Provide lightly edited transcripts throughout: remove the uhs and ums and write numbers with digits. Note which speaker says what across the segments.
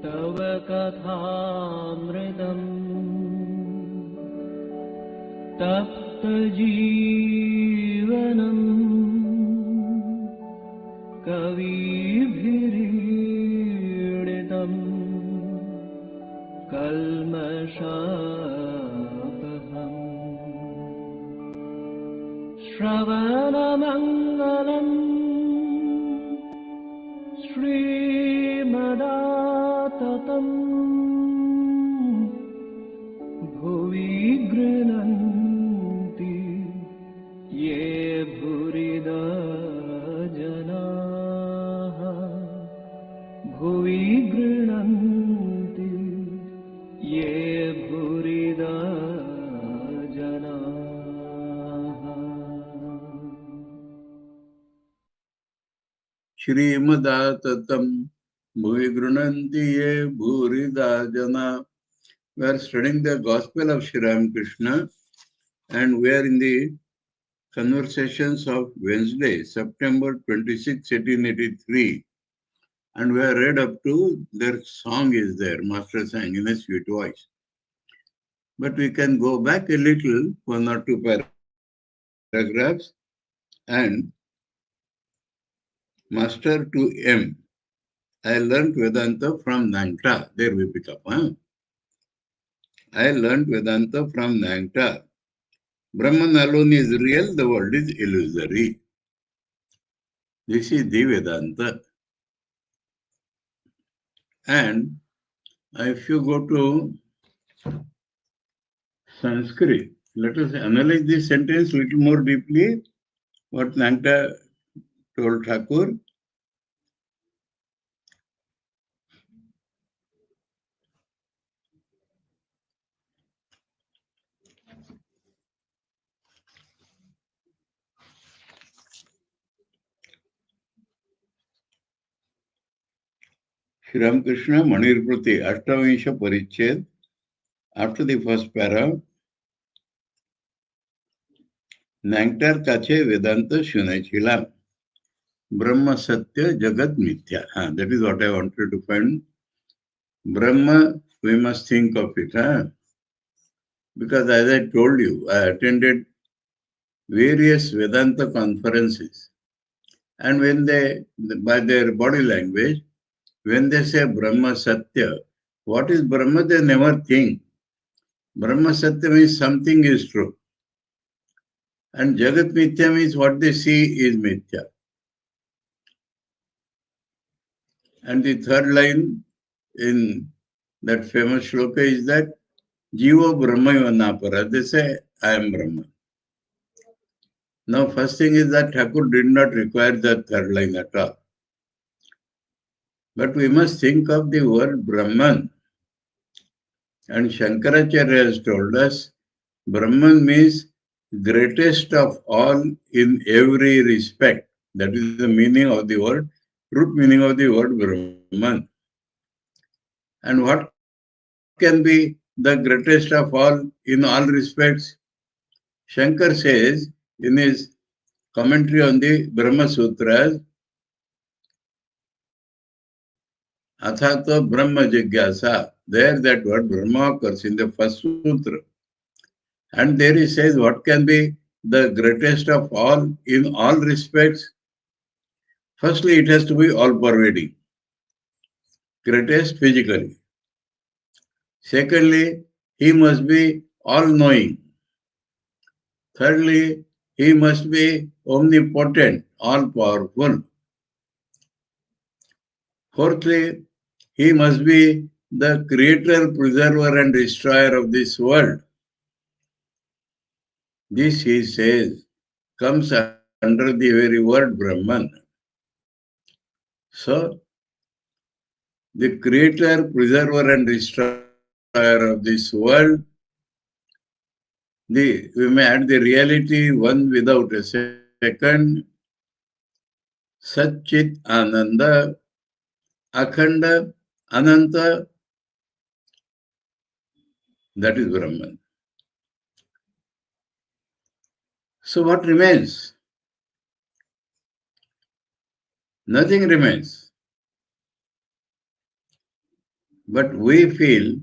Speaker 1: तव कथामृतम् तप्तजीवनम् कविभिरीडितम् कल्मषापहम् श्रवणमङ्गलम् श्रीमदाततम् भुवि गृह्णन्ति ये भूरिदा जनाः भुवि गृह्णन्ति ये भूरिदा जनाः।
Speaker 2: श्रीमदाततं भुवि गृह्णन्ति ये भूरिदा जना. We are studying the Gospel of Sri Ramakrishna, and we are in the conversations of Wednesday, September 26, 1883. And we are read up to their song is there, Master sang in a sweet voice. But we can go back a little, 1 or 2 paragraphs, and Master to M. I learnt Vedanta from Nangta. There we pick up. I learnt Vedanta from Nangta. Brahman alone is real, the world is illusory. This is the Vedanta. And if you go to Sanskrit, let us analyze this sentence a little more deeply. What Nangta told Thakur. Sri Ramakrishna Manirprati, Ashtavinsha Pariched, after the first para, Nangtar Kache Vedanta Shunaichilam, Brahma Satya Jagat Mithya. That is what I wanted to find. Brahma, we must think of it. Because as I told you, I attended various Vedanta conferences. And when they, by their body language, when they say Brahma Satya, what is Brahma? They never think. Brahma Satya means something is true. And Jagat Mithya means what they see is Mithya. And the third line in that famous shloka is that Jiva Brahma Vanapara. They say, I am Brahman. Now, first thing is that Thakur did not require that third line at all. But we must think of the word Brahman. And Shankaracharya has told us, Brahman means greatest of all in every respect. That is the meaning of the word, root meaning of the word Brahman. And what can be the greatest of all in all respects? Shankar says in his commentary on the Brahma Sutras, Athato Brahma Jigyasa. There that word Brahma occurs in the first sutra. And there he says what can be the greatest of all in all respects. Firstly, it has to be all-pervading. Greatest physically. Secondly, he must be all-knowing. Thirdly, he must be omnipotent, all-powerful. Fourthly, he must be the creator, preserver and destroyer of this world. This, he says, comes under the very word Brahman. So, the creator, preserver and destroyer of this world, we may add the reality one without a second, Satchit Ananda, Akhanda, Ananta, that is Brahman. So what remains? Nothing remains. But we feel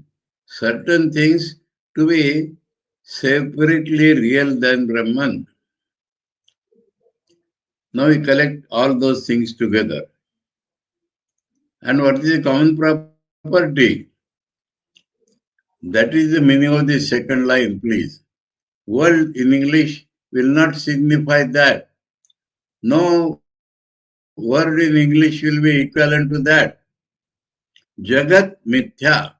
Speaker 2: certain things to be separately real than Brahman. Now we collect all those things together. And what is the common property? That is the meaning of the second line, please. World in English will not signify that. No word in English will be equivalent to that. Jagat Mithya.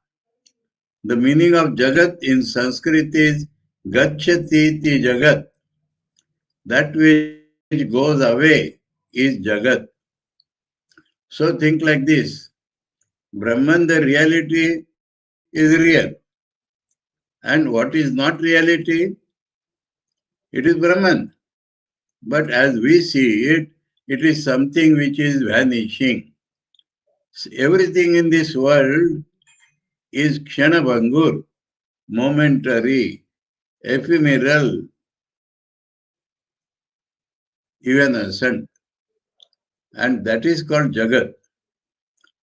Speaker 2: The meaning of Jagat in Sanskrit is Gacchati ti Jagat. That which goes away is Jagat. So think like this. Brahman, the reality, is real. And what is not reality? It is Brahman. But as we see it, it is something which is vanishing. Everything in this world is Kshanabhangur, momentary, ephemeral, evanescent. And that is called Jagat.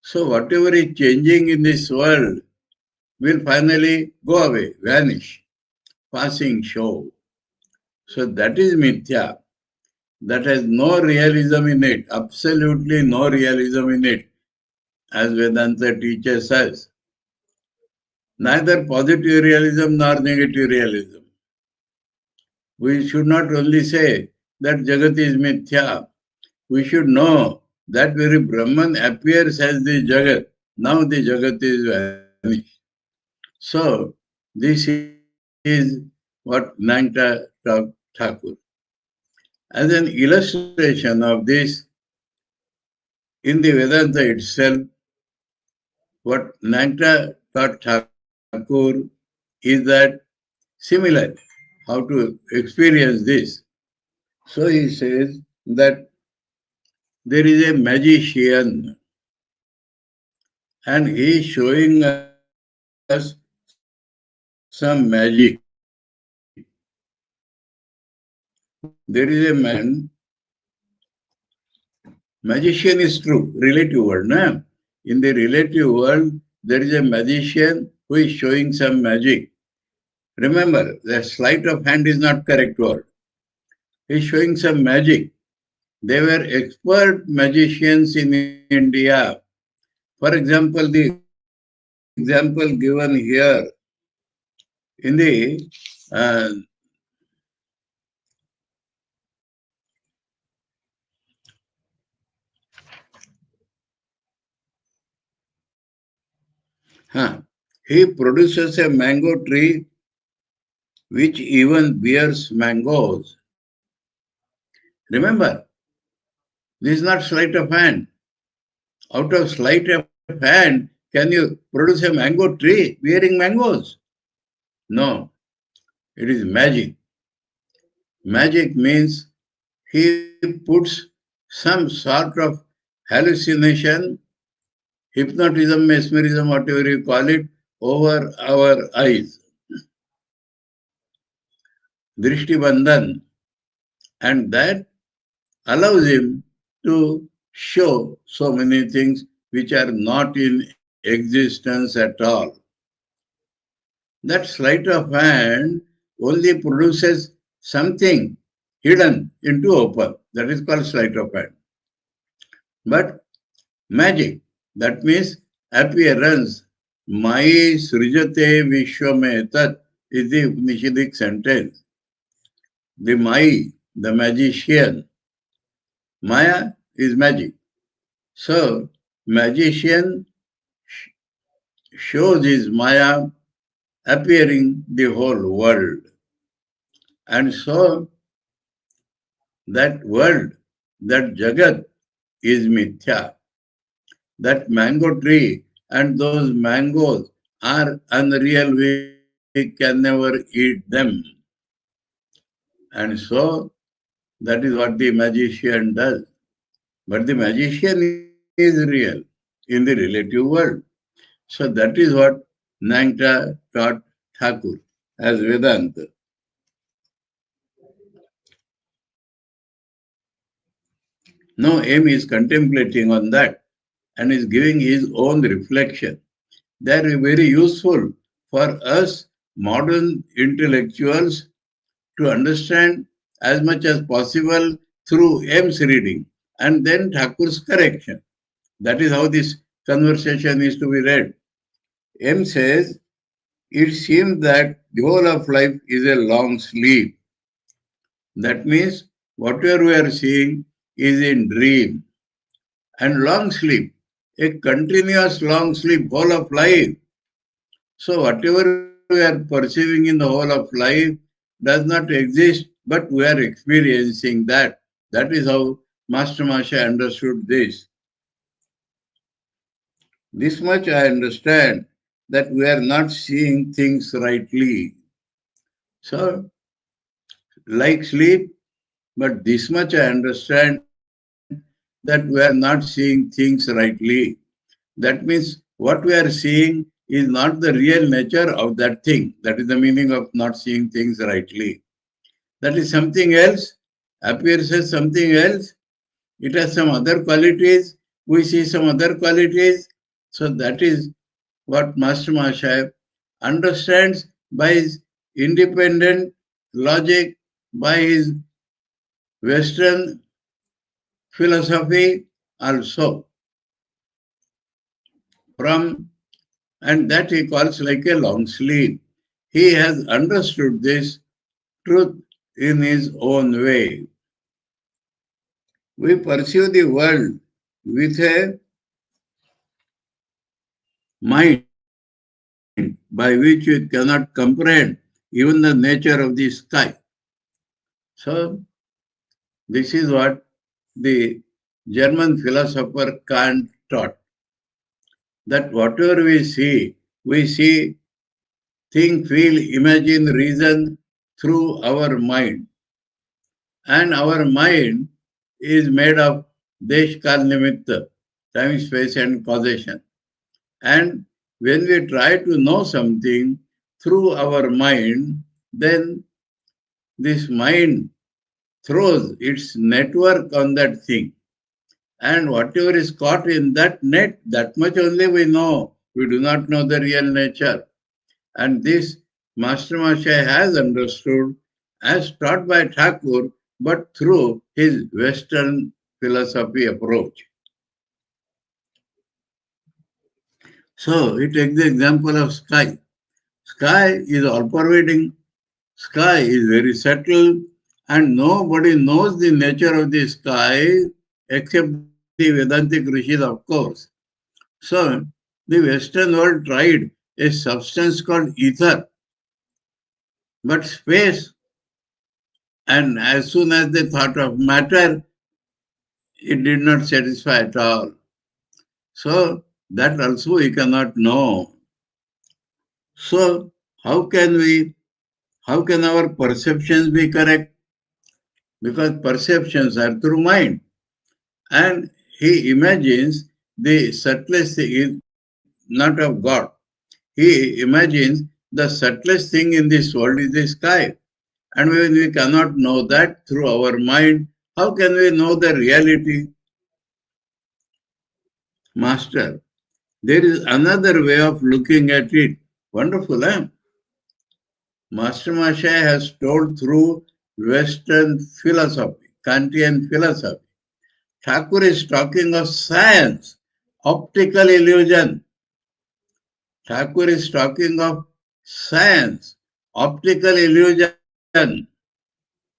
Speaker 2: So whatever is changing in this world will finally go away, vanish, passing show. So that is mithya. That has no realism in it, absolutely no realism in it, as Vedanta teaches us. Neither positive realism nor negative realism. We should not only say that Jagat is mithya. We should know that very Brahman appears as the Jagat. Now the Jagat is vanished. So, this is what Nanta taught Thakur. As an illustration of this, in the Vedanta itself, what Nanta taught Thakur is that similar, how to experience this. So he says that there is a magician and he is showing us some magic. There is a man, magician is true, relative world. No? In the relative world, there is a magician who is showing some magic. Remember, the sleight of hand is not correct word. He is showing some magic. They were expert magicians in India. For example, the example given here in he produces a mango tree which even bears mangoes. Remember, this is not sleight of hand. Out of sleight of hand, can you produce a mango tree bearing mangoes? No, it is magic. Magic means he puts some sort of hallucination, hypnotism, mesmerism, whatever you call it, over our eyes. Drishti Bandhan. And that allows him to show so many things which are not in existence at all. That sleight of hand only produces something hidden into open. That is called sleight of hand. But magic, that means appearance. Mai srijate vishwametat is the Upanishadic sentence. The Mai, the magician. Maya is magic. So, magician shows his Maya appearing the whole world. And so, that world, that Jagat is mithya. That mango tree and those mangoes are unreal. We can never eat them. And so, that is what the magician does. But the magician is real in the relative world. So that is what Nanta taught Thakur as Vedanta. Now M is contemplating on that and is giving his own reflection. They are very useful for us modern intellectuals to understand as much as possible through M's reading and then Thakur's correction. That is how this conversation is to be read. M says, it seems that the whole of life is a long sleep. That means whatever we are seeing is in dream. And long sleep, a continuous long sleep, whole of life. So whatever we are perceiving in the whole of life does not exist, but we are experiencing that. That is how Master Masha understood this. This much I understand, that we are not seeing things rightly. So, like sleep, but this much I understand, that we are not seeing things rightly. That means what we are seeing is not the real nature of that thing. That is the meaning of not seeing things rightly. That is something else, appears as something else. It has some other qualities. We see some other qualities. So that is what Master Mahashaya understands by his independent logic, by his Western philosophy also. From and that he calls like a long sleep. He has understood this truth in his own way. We pursue the world with a mind by which we cannot comprehend even the nature of the sky. So, this is what the German philosopher Kant taught, that whatever we see, think, feel, imagine, reason through our mind. And our mind is made of desh, kal, nimitta, time, space, and causation. And when we try to know something through our mind, then this mind throws its network on that thing. And whatever is caught in that net, that much only we know. We do not know the real nature. And this Master Mahashaya has understood as taught by Thakur, but through his Western philosophy approach. So he takes the example of sky. Sky is all pervading. Sky is very subtle, and nobody knows the nature of the sky except the Vedantic rishis, of course. So the Western world tried a substance called ether, but space, and as soon as they thought of matter, it did not satisfy at all. So that also we cannot know. So how can our perceptions be correct? Because perceptions are through mind. And he imagines the subtlest thing is not of God. He imagines the subtlest thing in this world is the sky. And when we cannot know that through our mind, how can we know the reality? Master, there is another way of looking at it. Wonderful, eh? Master Mahashaya has told through Western philosophy, Kantian philosophy. Thakur is talking of science, optical illusion. Thakur is talking of science, optical illusion.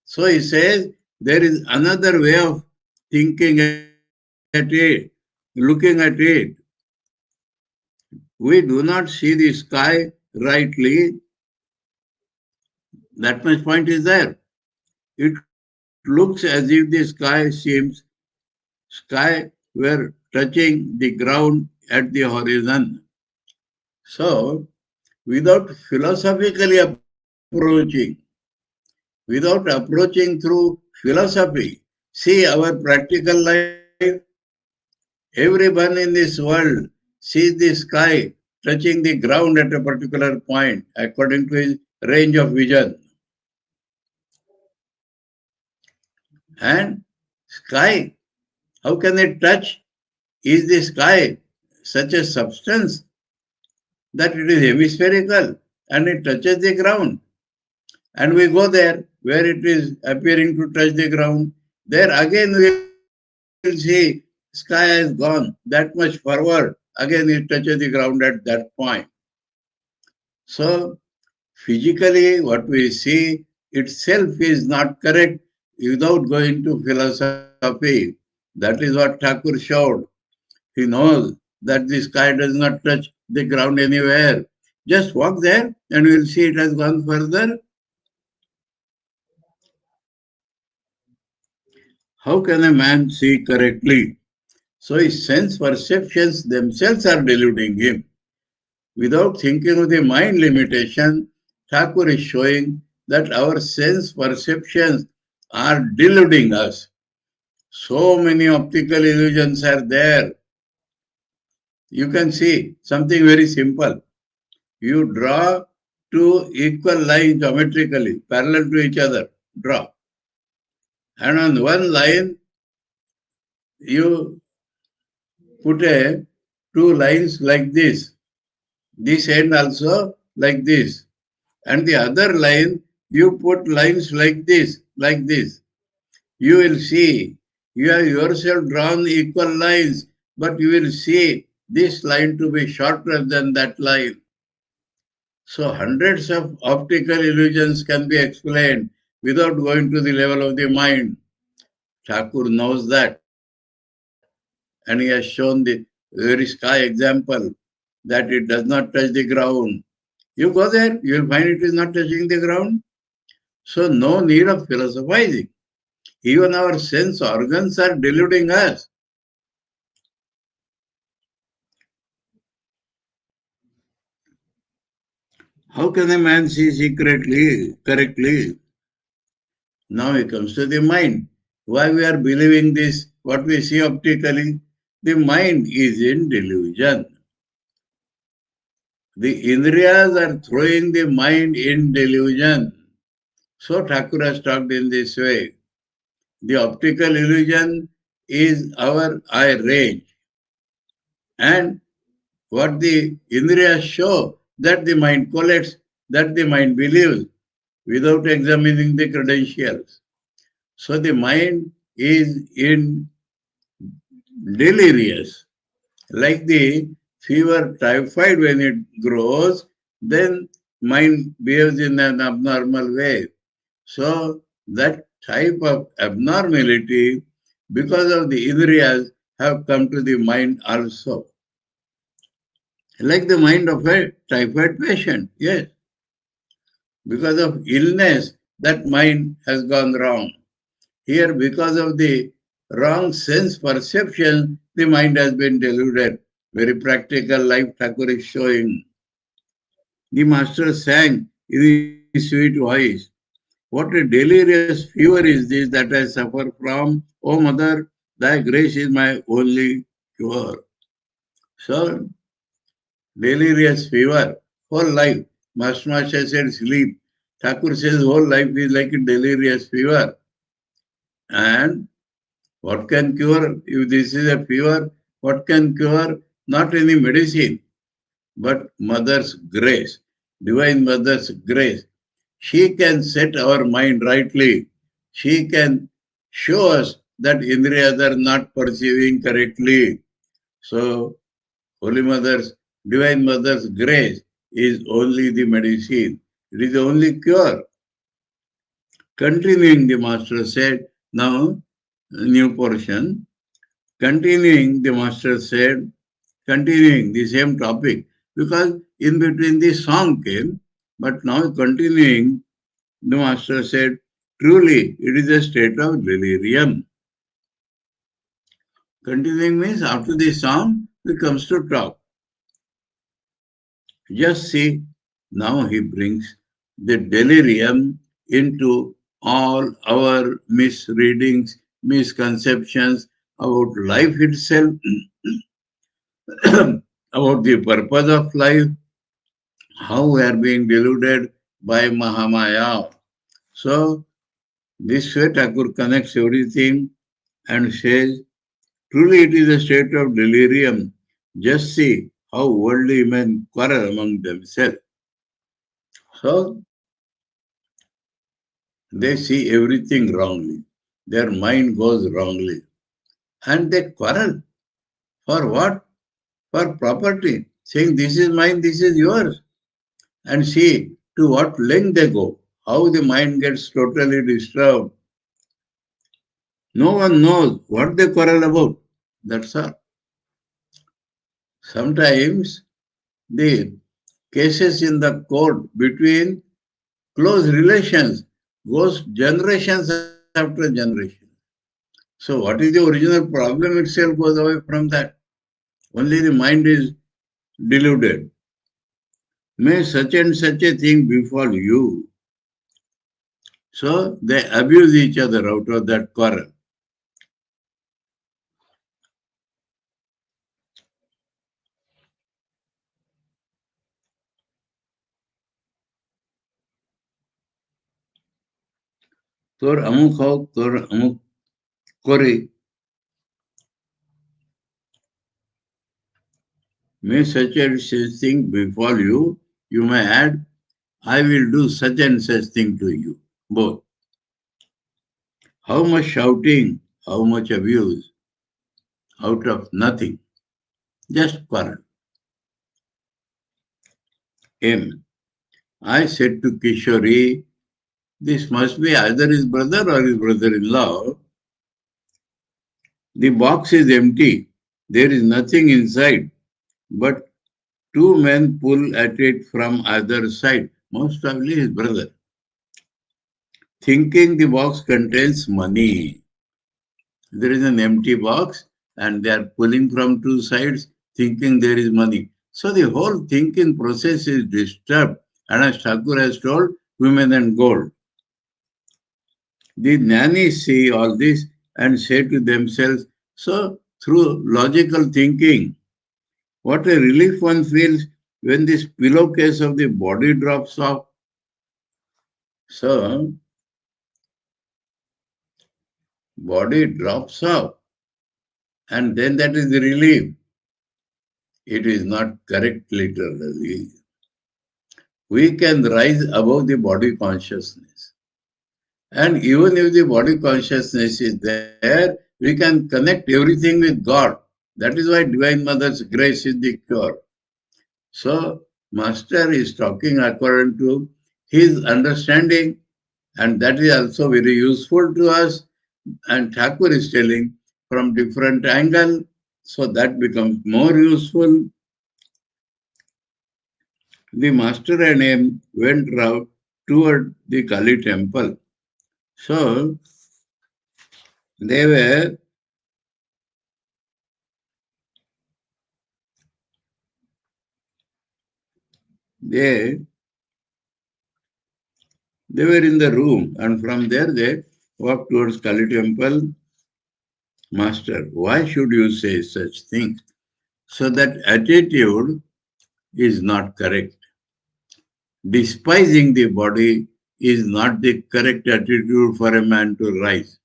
Speaker 2: So he says there is another way of thinking at it, looking at it. We do not see the sky rightly. That much point is there. It looks as if the sky were touching the ground at the horizon. So, without philosophically approaching through philosophy, see our practical life. Everyone in this world sees the sky touching the ground at a particular point according to his range of vision. And sky, how can it touch? Is the sky such a substance? that it is hemispherical and it touches the ground. And we go there where it is appearing to touch the ground. There again we will see sky has gone that much forward. Again it touches the ground at that point. So physically what we see itself is not correct without going to philosophy. That is what Thakur showed. He knows that the sky does not touch the ground anywhere. Just walk there and you will see it has gone further. How can a man see correctly? So his sense perceptions themselves are deluding him. Without thinking of the mind limitation, Thakur is showing that our sense perceptions are deluding us. So many optical illusions are there. You can see something very simple. You draw two equal lines geometrically, parallel to each other. Draw. And on one line, you put two lines like this. This end also like this. And the other line, you put lines like this, like this. You will see, you have yourself drawn equal lines, but you will see this line to be shorter than that line. So hundreds of optical illusions can be explained without going to the level of the mind. Thakur knows that. And he has shown the very sky example that it does not touch the ground. You go there, you will find it is not touching the ground. So no need of philosophizing. Even our sense organs are deluding us. How can a man see secretly, correctly? Now he comes to the mind. Why we are believing this, what we see optically? The mind is in delusion. The Indriyas are throwing the mind in delusion. So Thakur has talked in this way. The optical illusion is our eye range. And what the Indriyas show, that the mind collects, that the mind believes, without examining the credentials. So the mind is in delirious. Like the fever typhoid, when it grows, then mind behaves in an abnormal way. So that type of abnormality, because of the indriyas, have come to the mind also. Like the mind of a typhoid patient, yes. Because of illness, that mind has gone wrong. Here, because of the wrong sense perception, the mind has been deluded. Very practical life Thakur is showing. The master sang in his sweet voice, "What a delirious fever is this that I suffer from? O mother, thy grace is my only cure." So, delirious fever, whole life. Master said sleep. Thakur says whole life is like a delirious fever. And what can cure? If this is a fever, what can cure? Not any medicine, but Mother's grace, Divine Mother's grace. She can set our mind rightly. She can show us that Indriyas are not perceiving correctly. So, Holy Mother's, Divine Mother's grace is only the medicine. It is the only cure. Continuing, the Master said, now, new portion. Continuing, the Master said, continuing the same topic, because in between the song came, but now continuing, the Master said, truly, it is a state of delirium. Continuing means after the song, he comes to talk. Just see, now he brings the delirium into all our misreadings, misconceptions about life itself, about the purpose of life, how we are being deluded by Mahamaya. So, this way Thakur connects everything and says, truly it is a state of delirium. Just see, how worldly men quarrel among themselves. So they see everything wrongly. Their mind goes wrongly. And they quarrel. For what? For property. Saying, this is mine, this is yours. And see to what length they go. How the mind gets totally disturbed. No one knows what they quarrel about. That's all. Sometimes the cases in the court between close relations goes generations after generation. So what is the original problem itself goes away from that. Only the mind is deluded. May such and such a thing befall you. So they abuse each other out of that quarrel. Tor amuk ho, tor amuk kori. May such and such thing befall you. You may add, I will do such and such thing to you. Both. How much shouting, how much abuse, out of nothing. Just quarrel. M. I said to Kishori, this must be either his brother or his brother-in-law. The box is empty. There is nothing inside. But two men pull at it from either side, most probably his brother, thinking the box contains money. There is an empty box and they are pulling from two sides, thinking there is money. So the whole thinking process is disturbed. And as Thakur has told, women and gold. The nannies see all this and say to themselves, so through logical thinking, what a relief one feels when this pillowcase of the body drops off. So, body drops off and then that is the relief. It is not correct literally. We can rise above the body consciousness. And even if the body consciousness is there, we can connect everything with God. That is why Divine Mother's grace is the cure. So, Master is talking according to his understanding, and that is also very useful to us. And Thakur is telling from different angle, so that becomes more useful. The Master and him went round toward the Kali temple. So, they were in the room, and from there they walked towards Kali temple. Master, why should you say such things? So that attitude is not correct. Despising the body is not the correct attitude for a man to rise.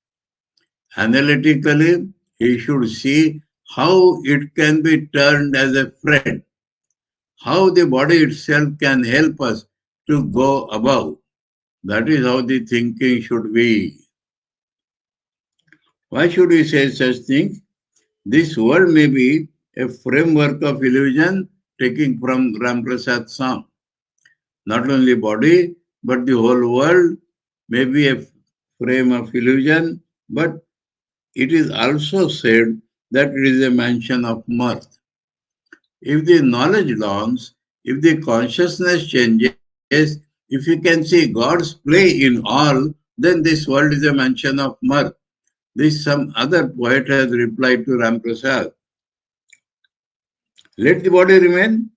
Speaker 2: Analytically, he should see how it can be turned as a friend, how the body itself can help us to go above. That is how the thinking should be. Why should we say such things? This world may be a framework of illusion taking from Ramprasad's song. Not only body, but the whole world may be a frame of illusion, but it is also said that it is a mansion of mirth. If the knowledge dawns, if the consciousness changes, if you can see God's play in all, then this world is a mansion of mirth. This some other poet has replied to Ramprasad. Let the body remain.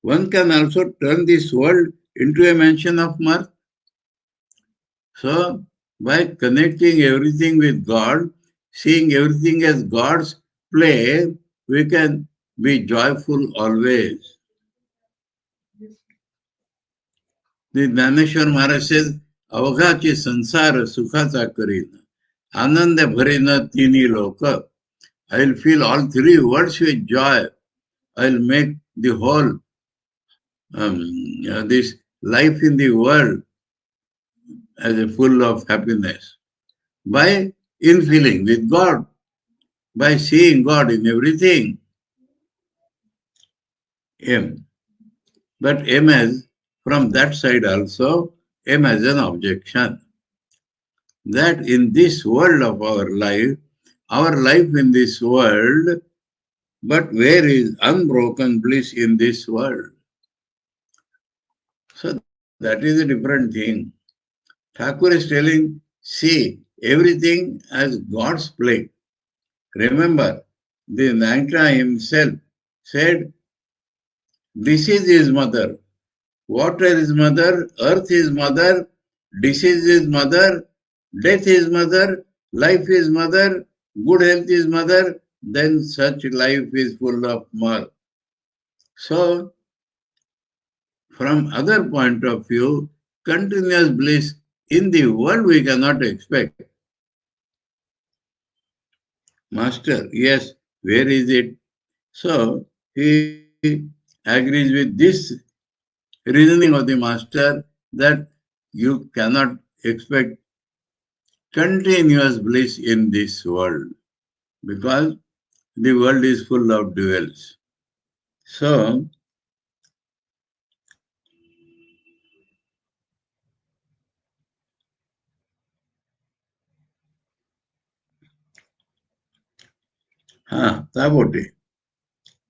Speaker 2: One can also turn this world into a mansion of mirth. So, by connecting everything with God, seeing everything as God's play, we can be joyful always. The Dhaneshwar Maharaj says, Avaghachi sansara sukhacha karina, ananda bharina tini loka. I will feel all three words with joy. I'll make the whole this life in the world as a full of happiness by infilling with God, by seeing God in everything. M. But M has, from that side also, M has an objection that in this world of our life in this world, but where is unbroken bliss in this world? So that is a different thing. Thakur is telling, see everything as God's play. Remember, the Nagpur himself said, this is his mother. Water is mother, earth is mother, disease is mother, death is mother, life is mother, good health is mother, then such life is full of mirth. So, from other point of view, continuous bliss in the world we cannot expect. Master, yes, where is it? So, he agrees with this reasoning of the master that you cannot expect continuous bliss in this world because the world is full of duels. So, Tabote.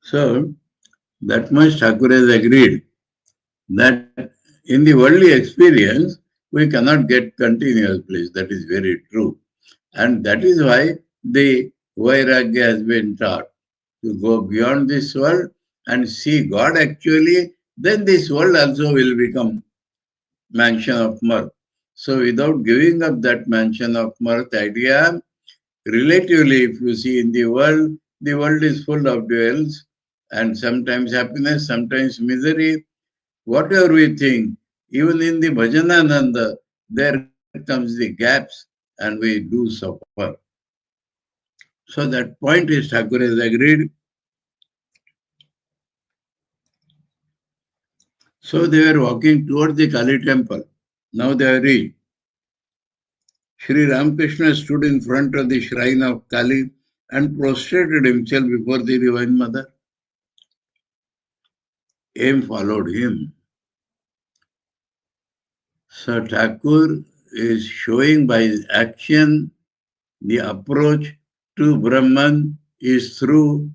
Speaker 2: So, that much Thakur has agreed that in the worldly experience, we cannot get continuous bliss. That is very true. And that is why the Vairagya has been taught to go beyond this world and see God actually, then this world also will become mansion of mirth. So without giving up that mansion of mirth idea, relatively if you see in the world is full of duels and sometimes happiness, sometimes misery, whatever we think, even in the Bhajanananda, there comes the gaps and we do suffer. So that point is Thakur has agreed. So they were walking towards the Kali temple. Now they are reached. Sri Ramakrishna stood in front of the shrine of Kali and prostrated himself before the Divine Mother. M followed him. So Thakur is showing by his action the approach to Brahman is through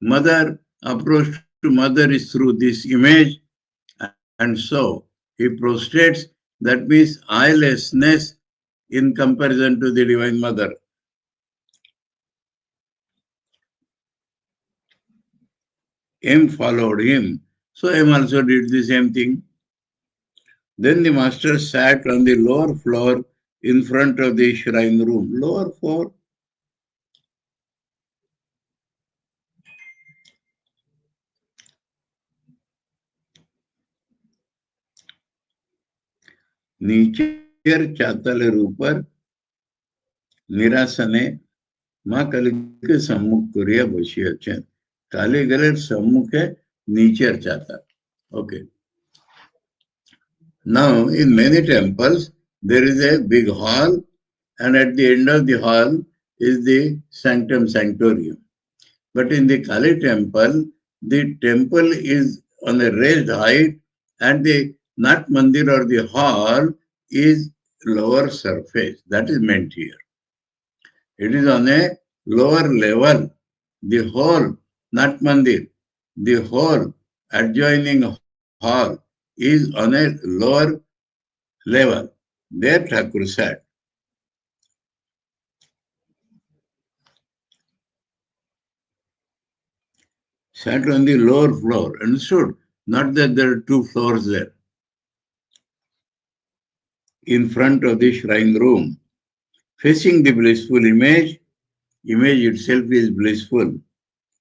Speaker 2: mother, approach to mother is through this image, and so he prostrates, that means eyelessness in comparison to the Divine Mother. M followed him, so M also did the same thing. Then the master sat on the lower floor in front of the shrine room. Lower floor. नीचेर चातलेर ऊपर निरासने माँ काली के सम्मुख करिया बसी अछेन. काली गलेर सम्मुखे नीचेर चाता. Okay. Now, in many temples, there is a big hall, and at the end of the hall is the sanctum sanctorium. But in the Kali temple is on a raised height, and the Nath Mandir or the hall is lower surface. That is meant here. It is on a lower level. The whole Nath Mandir, the whole adjoining hall is on a lower level. There Thakur sat. Sat on the lower floor. Understood? Not that there are two floors there. In front of the shrine room, facing the blissful image itself is blissful,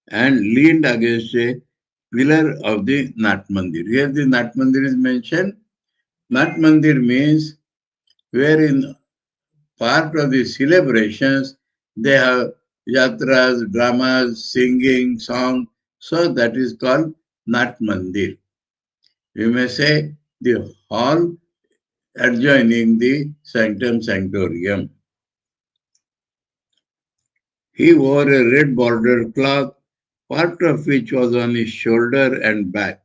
Speaker 2: and leaned against a pillar of the Nath Mandir. Here the Nath Mandir is mentioned. Nath Mandir means where in part of the celebrations they have yatras, dramas, singing, song, So that is called Nat Mandir. You may say the hall adjoining the sanctum sanctorium. He wore a red bordered cloth, part of which was on his shoulder and back.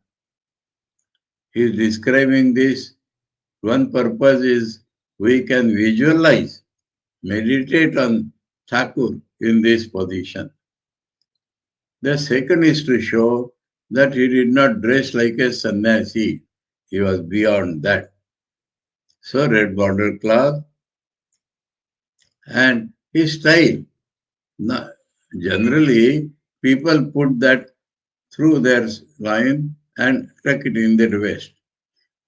Speaker 2: He is describing this. One purpose is we can visualize, meditate on Thakur in this position. The second is to show that he did not dress like a sannyasi. He was beyond that. So red border cloth and his style. Now, generally, people put that through their line and tuck it in their waist.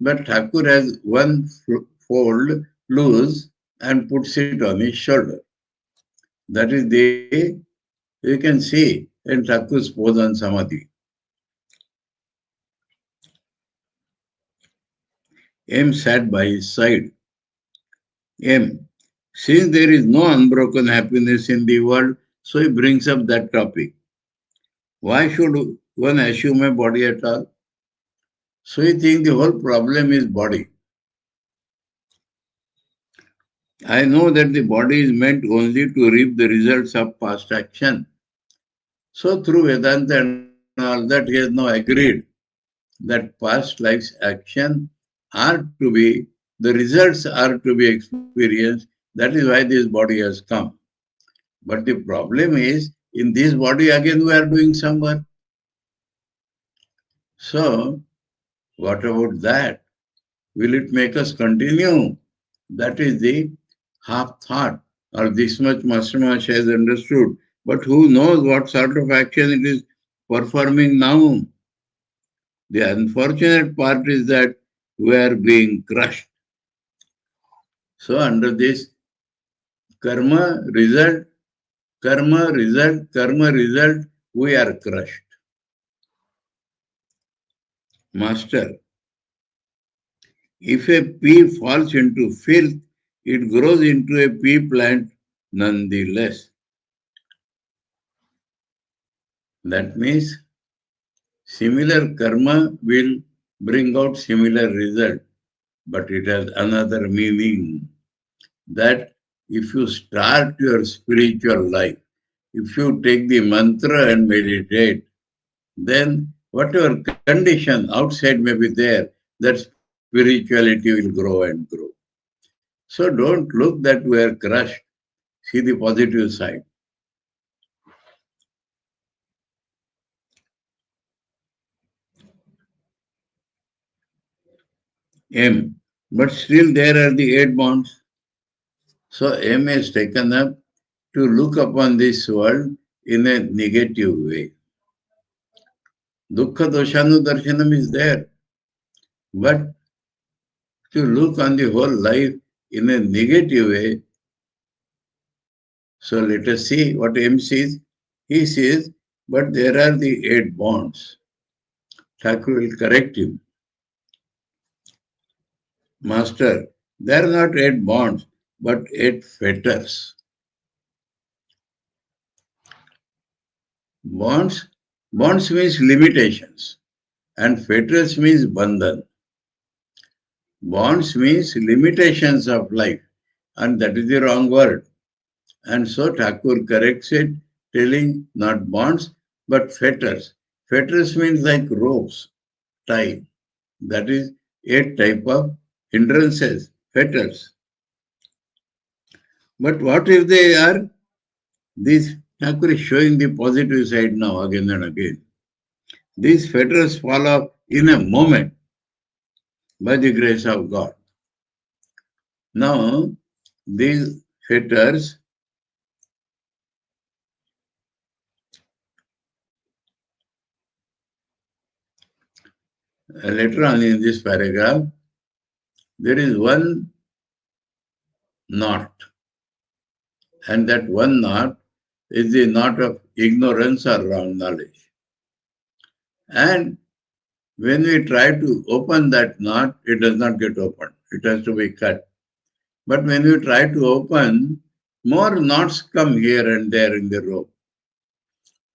Speaker 2: But Thakur has one fold loose and puts it on his shoulder. That is you can see in Thakur's pose on Samadhi. M sat by his side. M, since there is no unbroken happiness in the world, so he brings up that topic. Why should one assume a body at all? So he thinks the whole problem is body. I know that the body is meant only to reap the results of past action. So through Vedanta and all that, he has now agreed that past life's action are to be, the results are to be experienced. That is why this body has come. But the problem is, in this body again we are doing some work. So, what about that? Will it make us continue? That is the half thought, or this much Master Maharaj has understood. But who knows what sort of action it is performing now? The unfortunate part is that we are being crushed. So, under this karma result, karma result, we are crushed. Master, if a pea falls into filth, it grows into a pea plant nonetheless. That means similar karma will bring out similar result, but it has another meaning. That if you start your spiritual life, if you take the mantra and meditate, then whatever condition outside may be there, that spirituality will grow and grow. So don't look that we are crushed. See the positive side. M. But still there are the 8 bonds. So M is taken up to look upon this world in a negative way. Dukkha doshanu darshanam is there. But to look on the whole life in a negative way. So let us see what M says. He says, but there are the 8 bonds. Thakur will correct him. Master, they are not 8 bonds, but 8 fetters. Bonds means limitations, and fetters means bandhan. Bonds means limitations of life, and that is the wrong word. And so Thakur corrects it, telling not bonds, but fetters. Fetters means like ropes, tie. That is 8 type of hindrances, fetters. But what if they are? This Thakur is showing the positive side now again and again. These fetters fall off in a moment by the grace of God. Now, these fetters later on in this paragraph, there is one knot, and that one knot is the knot of ignorance or wrong knowledge. And when we try to open that knot, it does not get opened. It has to be cut. But when we try to open, more knots come here and there in the rope.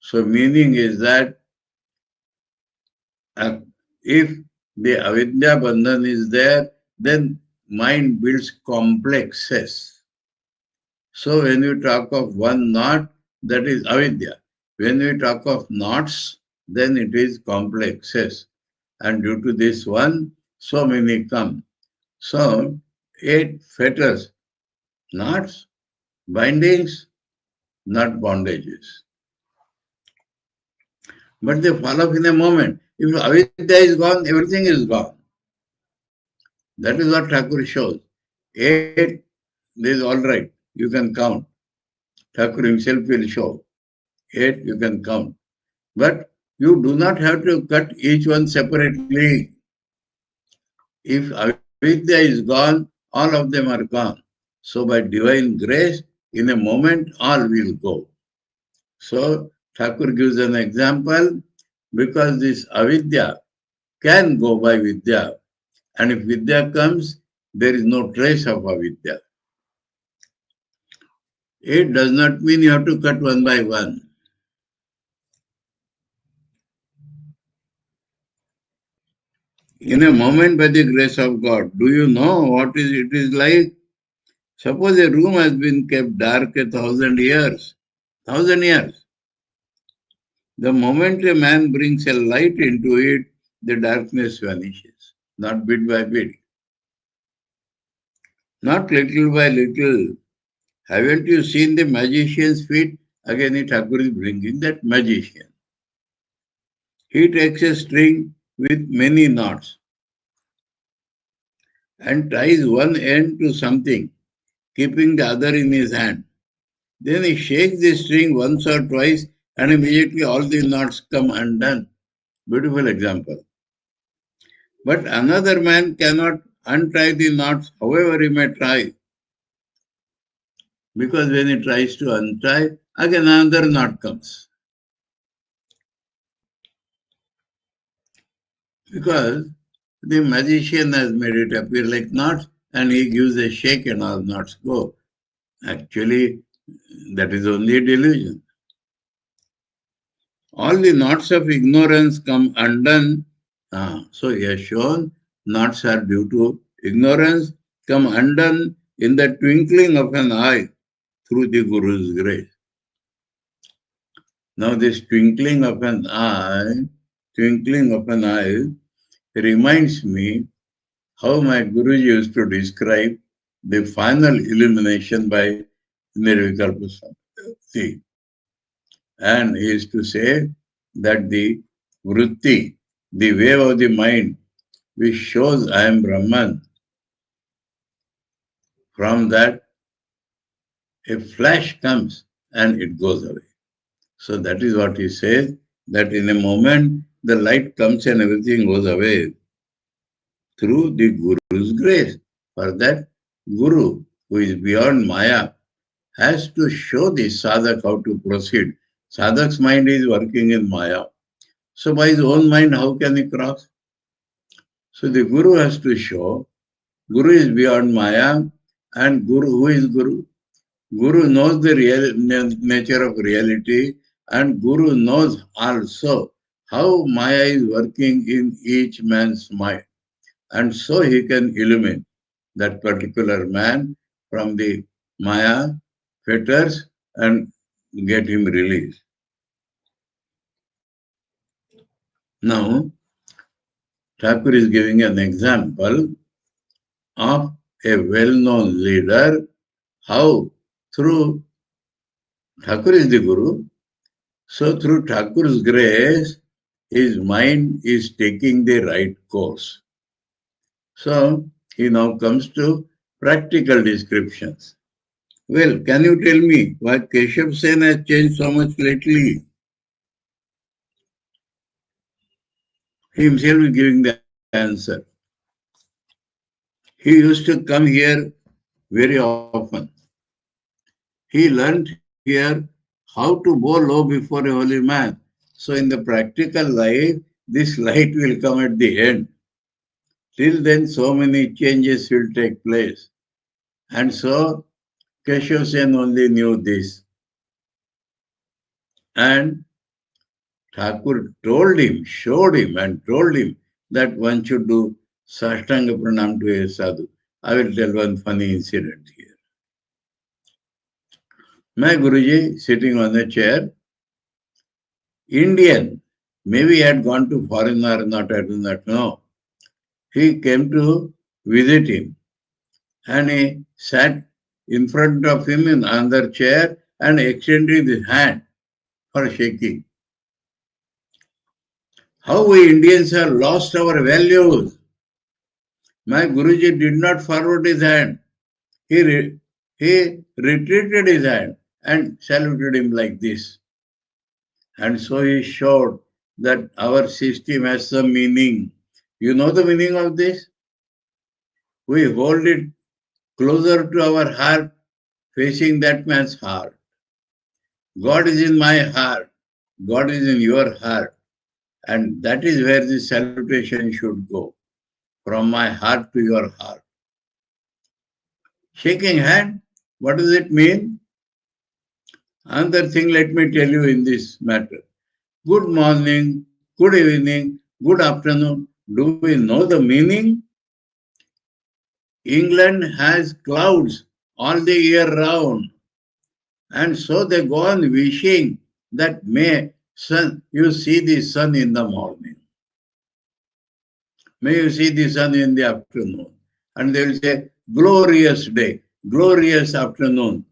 Speaker 2: So meaning is that If the avidya bandhan is there, then mind builds complexes. So when we talk of one knot, that is avidya. When we talk of knots, then it is complexes. And due to this one, so many come. So 8 fetters, knots, bindings, not bondages. But they fall off in a moment. If avidya is gone, everything is gone. That is what Thakur shows. 8, this is all right, you can count. Thakur himself will show. 8, you can count. But you do not have to cut each one separately. If avidya is gone, all of them are gone. So by divine grace, in a moment, all will go. So Thakur gives an example, because this avidya can go by vidya. And if vidya comes, there is no trace of avidya. It does not mean you have to cut one by one. In a moment, by the grace of God, do you know what it is like? Suppose a room has been kept dark 1,000 years. 1,000 years. The moment a man brings a light into it, the darkness vanishes, not bit by bit, not little by little. Haven't you seen the magician's feet? Again, Thakur is bringing that magician. He takes a string with many knots and ties one end to something, keeping the other in his hand. Then he shakes the string once or twice, and immediately all the knots come undone. Beautiful example. But another man cannot untie the knots, however he may try, because when he tries to untie, again another knot comes. Because the magician has made it appear like knots, and he gives a shake and all knots go. Actually, that is only a delusion. All the knots of ignorance come undone. So he has shown knots are due to ignorance, come undone in the twinkling of an eye through the Guru's grace. Now this twinkling of an eye reminds me how my Guruji used to describe the final illumination by Nirvikalpa Samadhi. And he used to say that the vritti, the wave of the mind, which shows I am Brahman, from that a flash comes and it goes away. So that is what he says, that in a moment the light comes and everything goes away through the Guru's grace. For that, Guru, who is beyond Maya, has to show the sadhak how to proceed. Sadhak's mind is working in Maya. So by his own mind, how can he cross? So the Guru has to show. Guru is beyond Maya, and Guru, who is Guru? Guru knows the real nature of reality, and Guru knows also how Maya is working in each man's mind. And so he can illumine that particular man from the Maya fetters and get him released. Now, Thakur is giving an example of a well-known leader, how through Thakur is the Guru, so through Thakur's grace, his mind is taking the right course. So he now comes to practical descriptions. Well, can you tell me why Keshav Sen has changed so much lately? He himself is giving the answer. He used to come here very often. He learned here how to bow low before a holy man. So in the practical life, this light will come at the end. Till then, so many changes will take place. And so Keshav Sen only knew this. And Thakur told him, showed him and told him that one should do Sashtanga Pranam to a sadhu. I will tell one funny incident here. My Guruji sitting on a chair, Indian, maybe he had gone to foreign or not, I do not know. He came to visit him and he sat in front of him in another chair and extended his hand for shaking. How we Indians have lost our values. My Guruji did not forward his hand. He retreated his hand and saluted him like this. And so he showed that our system has some meaning. You know the meaning of this? We hold it closer to our heart, facing that man's heart. God is in my heart. God is in your heart. And that is where the salutation should go. From my heart to your heart. Shaking hand, what does it mean? Another thing, let me tell you in this matter. Good morning, good evening, good afternoon. Do we know the meaning? England has clouds all the year round. And so they go on wishing that may sun, you see the sun in the morning. May you see the sun in the afternoon. And they will say, glorious day, glorious afternoon,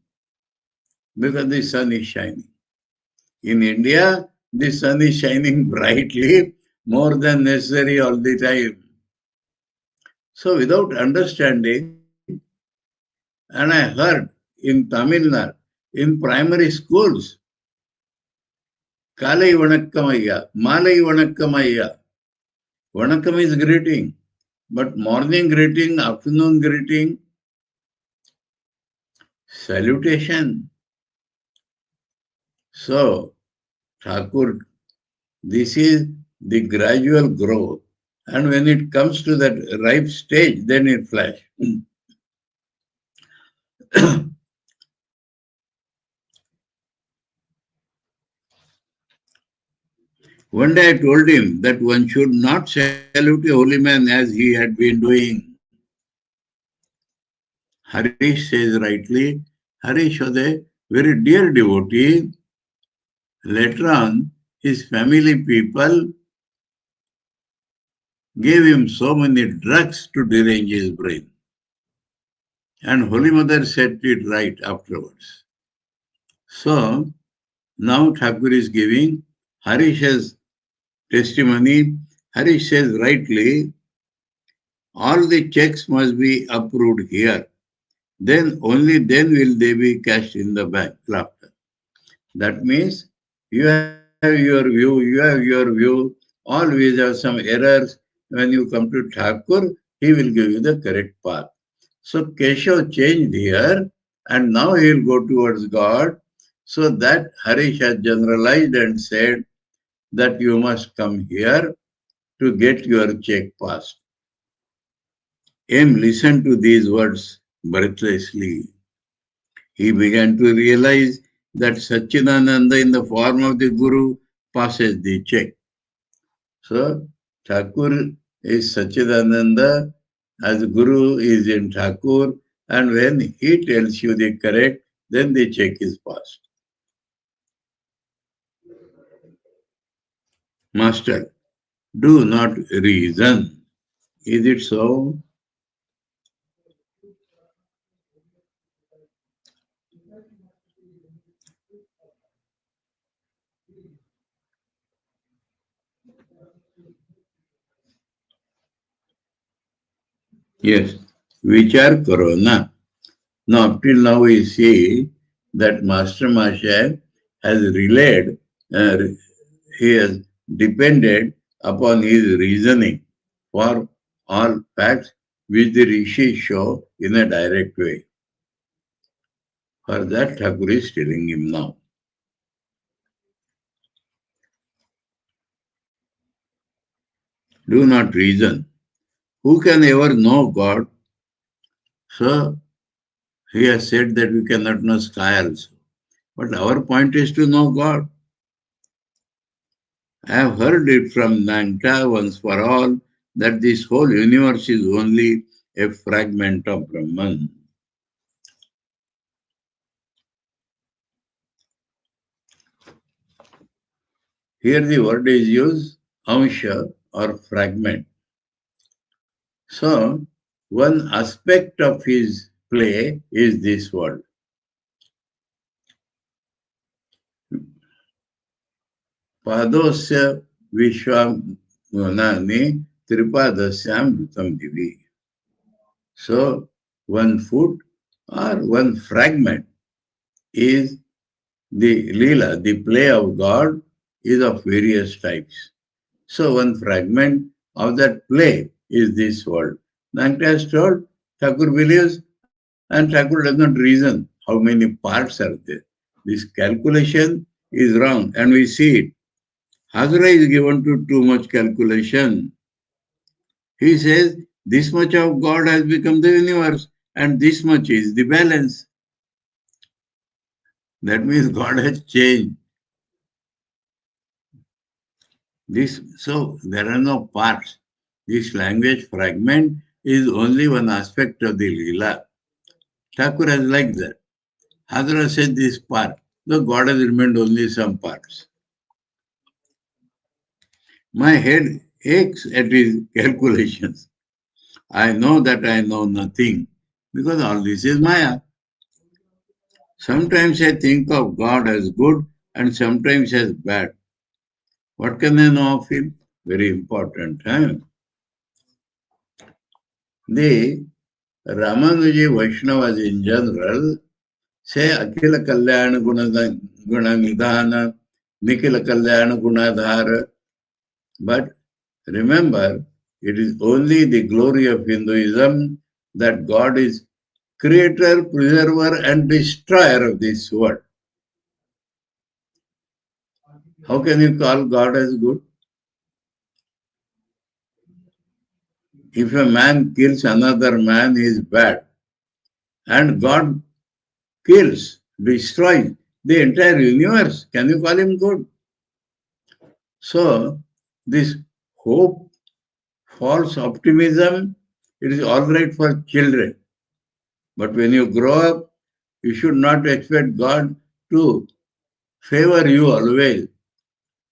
Speaker 2: because the sun is shining. In India, the sun is shining brightly, more than necessary all the time. So without understanding, and I heard in Tamil Nadu, in primary schools, Kalai Vanakkamaya, Malai Vanakkamaya. Vanakkam is greeting, but morning greeting, afternoon greeting, salutation. So, Thakur, this is the gradual growth. And when it comes to that ripe stage, then it flashes. One day I told him that one should not salute a holy man as he had been doing. Harish says rightly, Harish was a very dear devotee. Later on, his family people gave him so many drugs to derange his brain. And Holy Mother set it right afterwards. So, now Thakur is giving Harish's testimony. Harish says rightly, all the checks must be approved here. Then, only then will they be cashed in the bank. Laughter. That means you have your view, always have some errors. When you come to Thakur, he will give you the correct path. So Keshav changed here and now he will go towards God. So that Harish has generalized and said that you must come here to get your check passed. M listened to these words breathlessly. He began to realize that Satchidananda in the form of the Guru passes the check. So Thakur is Satchidananda, as Guru is in Thakur, and when he tells you the correct, then the check is passed. Master, do not reason. Is it so? Yes. Vichar karo na. Now, up till now, we see that Master Mahashaya has relayed, he has depended upon his reasoning for all facts which the rishis show in a direct way. For that, Thakur is telling him now. Do not reason. Who can ever know God? So, he has said that we cannot know sky also. But our point is to know God. I have heard it from Nanta once for all that this whole universe is only a fragment of Brahman. Here the word is used, amsha or fragment. So, one aspect of his play is this world. Padosya Vishwamunani Tripadasyam Dutam Divi. So, one foot or one fragment is the lila, the play of God is of various types. So, one fragment of that play is this world. Nanta has told, Thakur believes, and Thakur does not reason how many parts are there. This calculation is wrong, and we see it. Hazara is given to too much calculation. He says, this much of God has become the universe, and this much is the balance. That means God has changed. So there are no parts. This language fragment is only one aspect of the Leela. Thakur has liked that. Hazara said this part, though God has remained only some parts. My head aches at his calculations. I know that I know nothing because all this is Maya. Sometimes I think of God as good and sometimes as bad. What can I know of him? Very important. Huh? The Ramanuji Vaishnavas in general say Akila Kalyana Gunanidhana, Nikila Kalyana Gunadhara. But remember, it is only the glory of Hinduism that God is creator, preserver, and destroyer of this world. How can you call God as good? If a man kills another man, he is bad. And God kills, destroys the entire universe. Can you call him good? So, this hope, false optimism, it is all right for children. But when you grow up, you should not expect God to favor you always.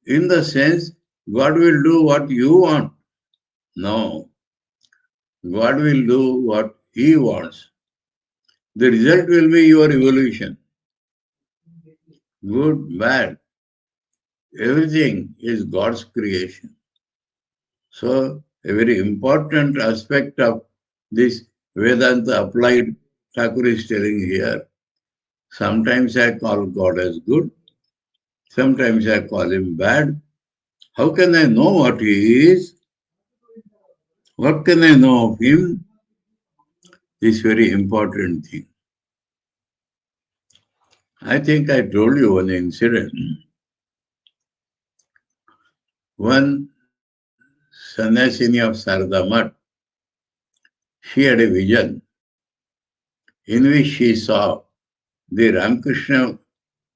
Speaker 2: In the sense, God will do what you want. No, God will do what He wants. The result will be your evolution. Good, bad, everything is God's creation. So, a very important aspect of this Vedanta applied, Thakur is telling here. Sometimes I call God as good, sometimes I call him bad. How can I know what he is? What can I know of him? This very important thing. I think I told you one incident. One sannyasini of Sarada Math, she had a vision in which she saw the Ramakrishna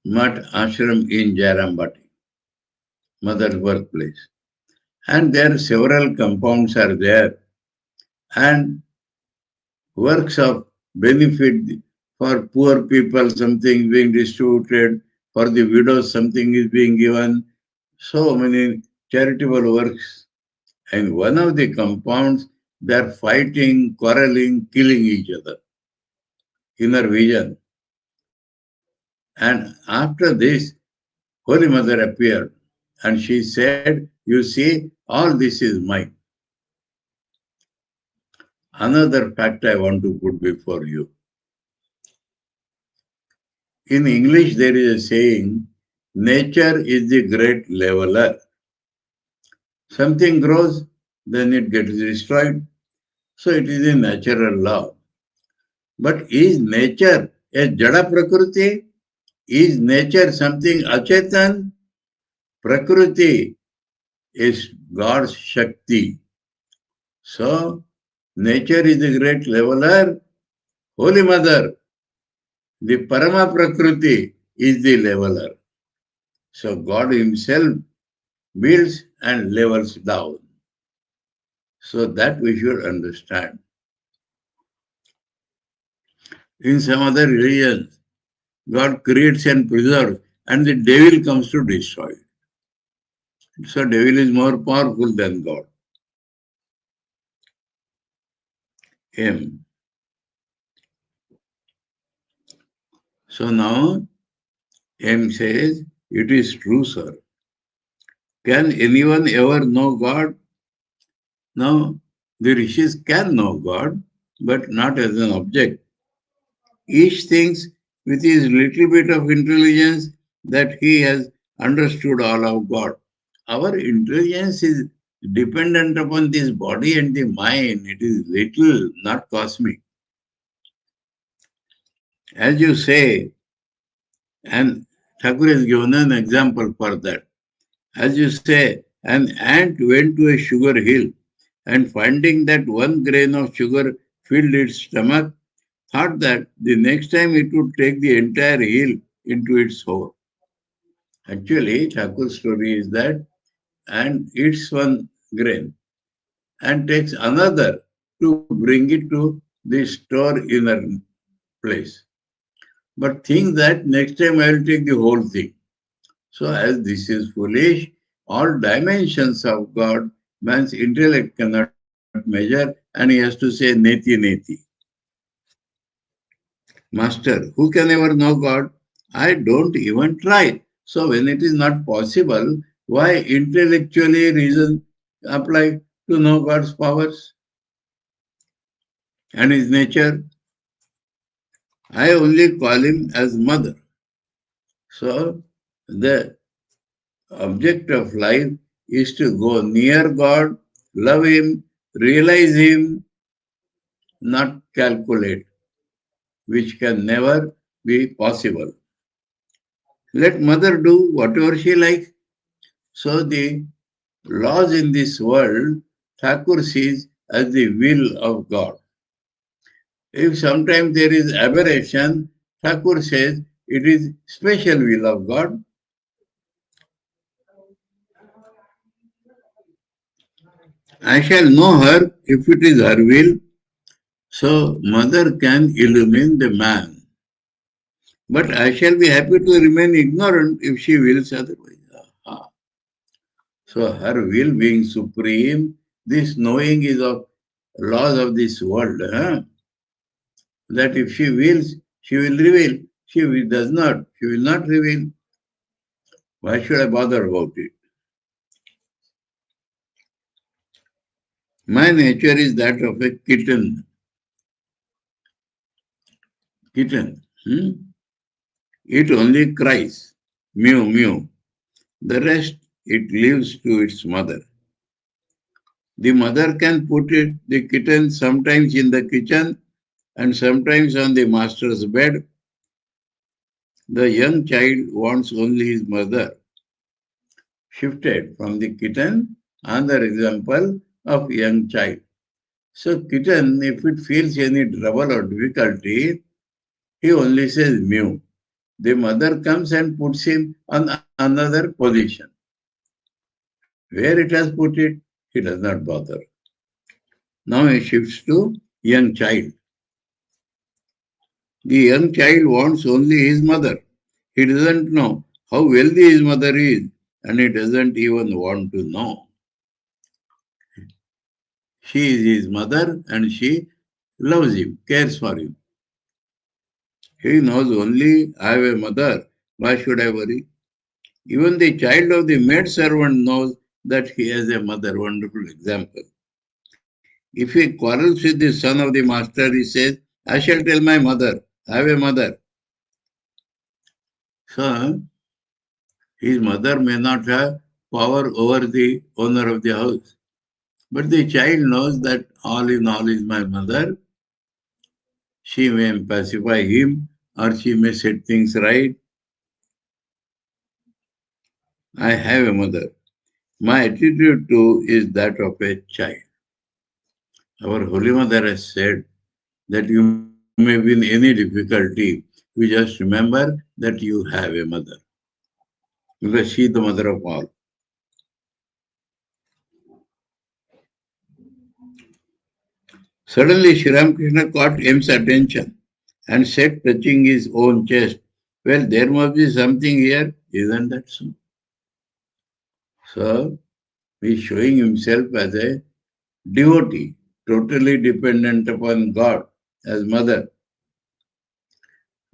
Speaker 2: Math Ashram in Jairambati, mother's birthplace. And there several compounds are there and works of benefit for poor people, something being distributed, for the widows, something is being given, so many charitable works. And one of the compounds, they are fighting, quarreling, killing each other in her vision. And after this, Holy Mother appeared and she said, you see, all this is mine. Another fact I want to put before you. In English, there is a saying, nature is the great leveler. Something grows, then it gets destroyed. So it is a natural law. But is nature a jada prakriti? Is nature something achetan? Prakriti is God's Shakti. So, nature is the great leveler. Holy Mother, the Parama Prakriti, is the leveler. So, God Himself builds and levels down. So that we should understand. In some other religions, God creates and preserves, and the devil comes to destroy it. So devil is more powerful than God. M. So now M says, it is true, sir. Can anyone ever know God? Now, the rishis can know God, but not as an object. Each thinks with his little bit of intelligence that he has understood all of God. Our intelligence is dependent upon this body and the mind. It is little, not cosmic. As you say, and Thakur has given an example for that. As you say, an ant went to a sugar hill and finding that one grain of sugar filled its stomach, thought that the next time it would take the entire hill into its hole. Actually, Thakur's story is that ant eats one grain and takes another to bring it to the store inner place. But think that next time I will take the whole thing. So as this is foolish, all dimensions of God, man's intellect cannot measure, and he has to say neti neti. Master, who can ever know God? I don't even try. So when it is not possible, why intellectually reason apply to know God's powers and his nature? I only call him as mother. So the object of life is to go near God, love him, realize him, not calculate, which can never be possible. Let mother do whatever she likes. So the laws in this world, Thakur sees as the will of God. If sometimes there is aberration, Thakur says it is special will of God. I shall know her if it is her will. So mother can illumine the man. But I shall be happy to remain ignorant if she wills otherwise. Aha. So her will being supreme, this knowing is of laws of this world. Huh? That if she wills, she will reveal. Does not, she will not reveal. Why should I bother about it? My nature is that of a kitten. Kitten. It only cries, mew, mew. The rest, it leaves to its mother. The mother can put the kitten sometimes in the kitchen and sometimes on the master's bed. The young child wants only his mother. Shifted from the kitten, another example of young child. So kitten, if it feels any trouble or difficulty, he only says mew. The mother comes and puts him on another position. Where it has put it, he does not bother. Now he shifts to young child. The young child wants only his mother. He doesn't know how wealthy his mother is, and he doesn't even want to know. She is his mother and she loves him, cares for him. He knows only, I have a mother, why should I worry? Even the child of the maid servant knows that he has a mother. Wonderful example. If he quarrels with the son of the master, he says, I shall tell my mother, I have a mother. So, his mother may not have power over the owner of the house. But the child knows that all in all is my mother. She may pacify him or she may set things right. I have a mother. My attitude too is that of a child. Our Holy Mother has said that you may be in any difficulty, you just remember that you have a mother. Because she is the mother of all. Suddenly, Sri Ramakrishna caught M's attention and said, touching his own chest, well, there must be something here, isn't that so? So, he is showing himself as a devotee, totally dependent upon God as mother.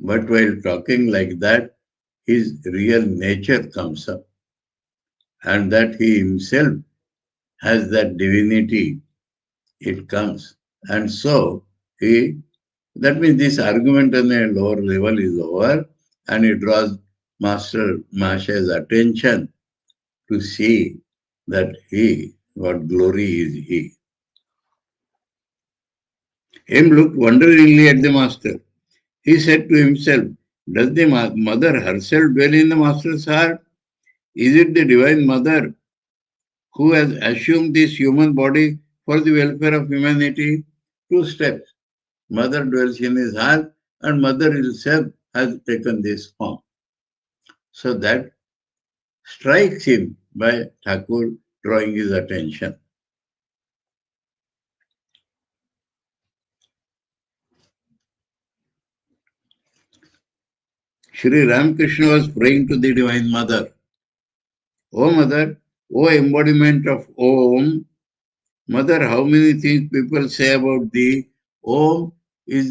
Speaker 2: But while talking like that, his real nature comes up, and that he himself has that divinity, it comes. And so, that means this argument on a lower level is over, and it draws Master Masha's attention to see that what glory is he. M looked wonderingly at the master. He said to himself, does the mother herself dwell in the master's heart? Is it the divine mother who has assumed this human body for the welfare of humanity? Two steps. Mother dwells in his heart, and mother herself has taken this form. So that strikes him by Thakur drawing his attention. Sri Ramakrishna was praying to the Divine Mother. O Mother, O embodiment of Om, Mother, how many things people say about thee? Om is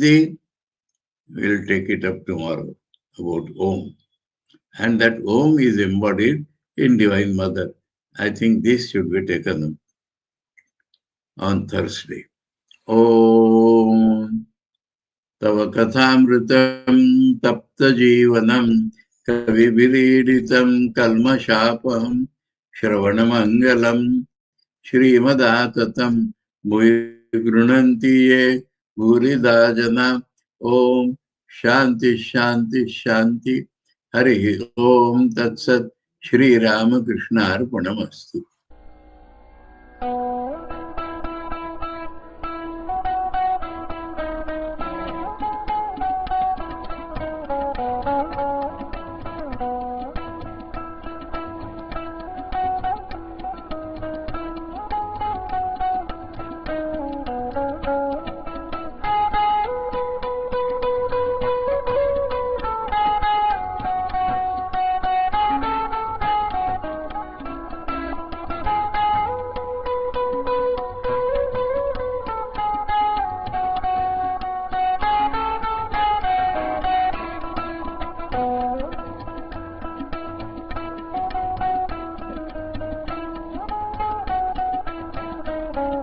Speaker 2: we'll take it up tomorrow, about Om. And that Om is embodied in Divine Mother. I think this should be taken up on Thursday. Om Tava Kathāmritam Tapta Jivanam Kaviviridhitam Kalmashapam Shravanamangalam Shrimadatam Bhuvi Grunanti Ye Bhurida Jana Om Shanti Shanti Shanti Hari Om Tat Sat Sri Ramakrishna Arpanamastu.